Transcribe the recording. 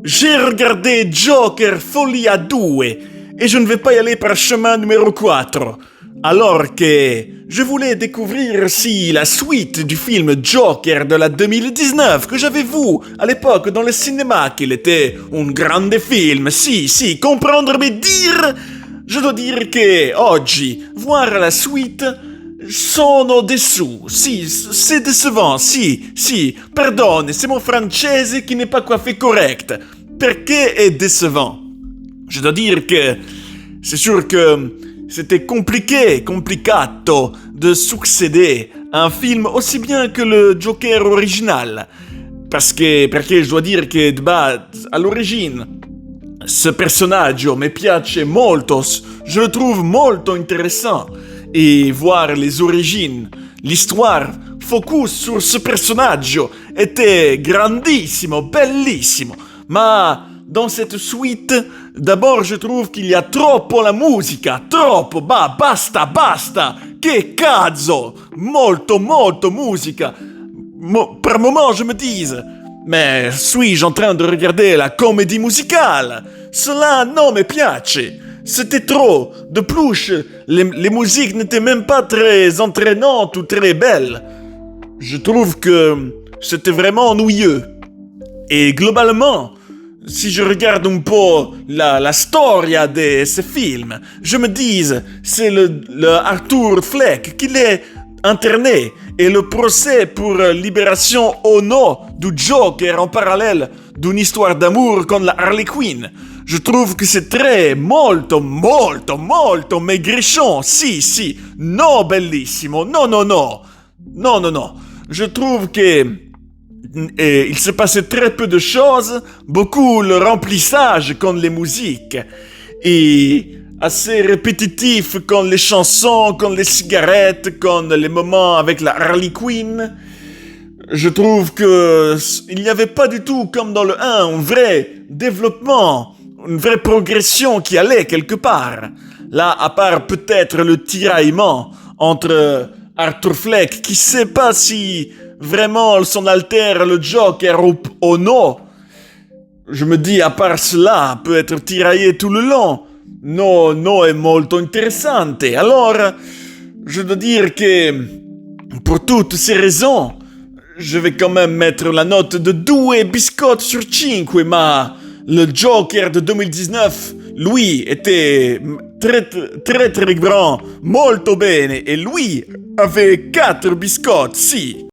J'ai regardé Joker Folie à 2 et je ne vais pas y aller par chemin numéro 4. Alors que je voulais découvrir aussi la suite du film Joker de la 2019 que j'avais vu à l'époque dans le cinéma, qu'il était un grande film. Si, comprendre mes dire. Je dois dire que oggi voir la suite sono déçu. Si, c'est décevant. Si, pardon, c'est mon francese qui n'est pas coiffé correct. Perché è décevant? Je dois dire que c'est sûr que c'était complicato de succéder à un film aussi bien que le Joker original. Perché je dois dire che all'origine ce personaggio mi piace molto, je le trouve molto intéressant. Et voir les origines, l'histoire focus sur ce personaggio était grandissimo, bellissimo. Ma dans cette suite, d'abord je trouve qu'il y a troppo la musica, troppo, basta, che cazzo, molto musica. Par moment je me dis, mais suis-je en train de regarder la comédie musicale? Cela non me piace. C'était trop. De plus, les musiques n'étaient même pas très entraînantes ou très belles. Je trouve que c'était vraiment ennuyeux. Et globalement, si je regarde un peu la storia de ce film, je me dis, c'est le Arthur Fleck qui l'est interné et le procès pour libération au nom du Joker en parallèle d'une histoire d'amour con la Harley Quinn. Je trouve que c'est très molto maigrichon. Si, no bellissimo, no. Je trouve que il se passait très peu de choses, beaucoup le remplissage con les musiques, et assez répétitif con les chansons, con les cigarettes, con les moments avec la Harley Quinn. Je trouve que il n'y avait pas du tout, comme dans le 1, un vrai développement, une vraie progression qui allait quelque part. Là, à part peut-être le tiraillement entre Arthur Fleck, qui sait pas si vraiment son alter le Joker ou non. Je me dis, à part cela, peut être tiraillé tout le long. No, è molto interessante. Alors, je dois dire que, pour toutes ces raisons, je vais quand même mettre la note de 2 biscotti sur 5, ma le Joker de 2019, lui, était très grand, molto bene, et lui avait 4 biscotti, si.